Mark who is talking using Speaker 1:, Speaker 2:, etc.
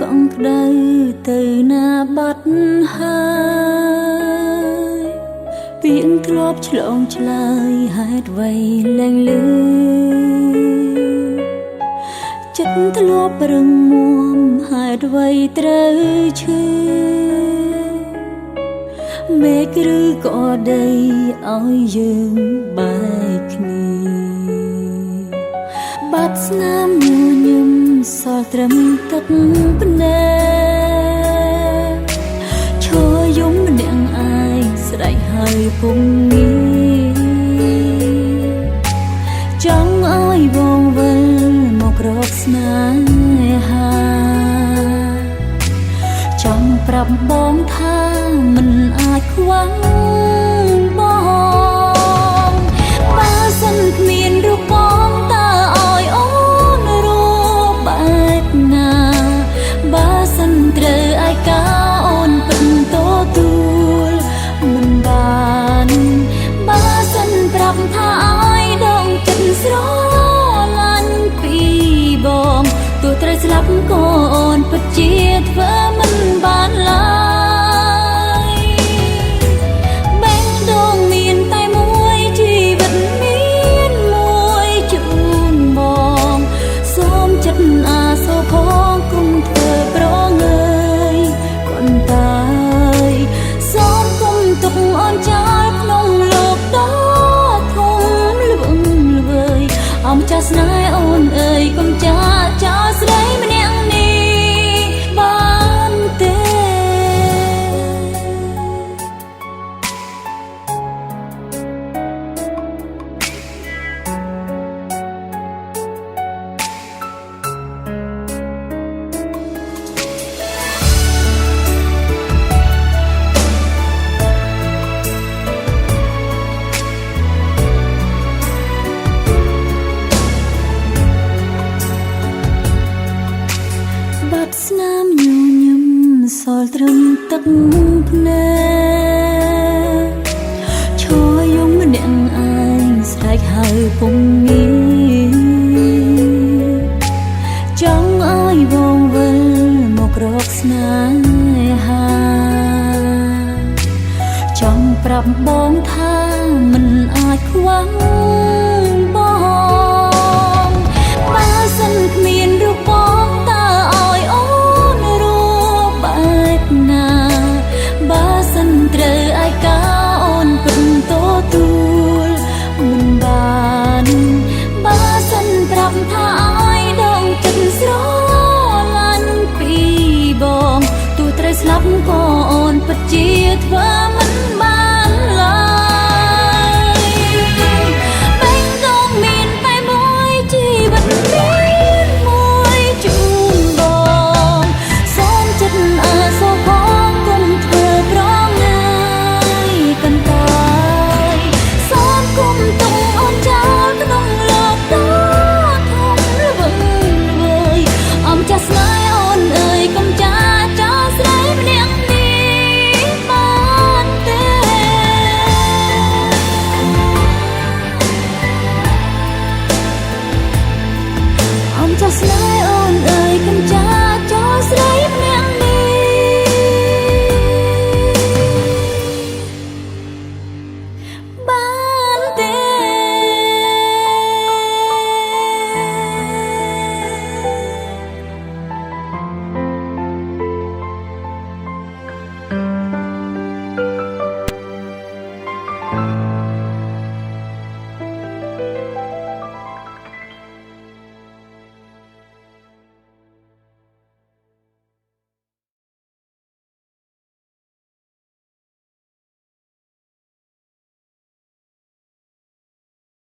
Speaker 1: កងក្ដៅទៅណាបាត់ហើយពាក្យធ្លាប់ឆ្លងឆ្លើយហេតុអ្វីលែងលឺចិត្តធ្លាប់រឹងមាំហេតុអ្វីត្រូវឈឺមេឃឬក៏ដីឲ្យយើងបែកគ្នាបាត់ស្នាមញញឹមសល់ត្រឹមទឹកភ្នែកឈរយំម្នាក់ឯងស្រែកហើយពុំងារចង់ឲ្យវងវិលមករកស្នេហាចង់ប្រាប់បងថាមិនអាចខ្វះបងបើសិនគ្មានរូបបងតើឲ្យអូនរស់បែបណាបើសិនត្រូវឯកាអូនពិតទទួលមិនបានបើសិនប្រាប់ថាឲ្យដងចិត្តស្រឡាញ់ពីបងទោះត្រូវស្លាប់ក៏អូនពិតជាធ្វើមិនបានឡើយបែងដងមានតែមួយជីវិតមានមួយជូនបងសូមចិត្តអាសូរផងគុំធ្វើប្រងើយកូនតាយសូមគុំទុកអូនចោលក្នុងលោកដ៏ធំល្វឹងល្វើយអមចាស់ស្នេហ៍អូនអើយគុំចាចោលស្រីម្នាក់នេះបានទេបាត់ស្នាមញញឹមសល់ត្រឹមទឹកភ្នែកឈរយំម្នាក់ឯងស្រែកហើយពុំងារចង់ឲ្យវងវិលមករកស្នេហាចង់ប្រាប់បងថាមិនអាចខ្វះបងបើសិនគ្មានរូបបងតើឲ្យអូនរស់បែបណាបើសិនត្រូវឯកាអូនពិតទទួលមិនបានបើសិនប្រាប់ថាឲ្យដងចិត្តស្រឡាញ់ពីបងទោះត្រូវស្លាប់ក៏អូនពិតជាធ្វើ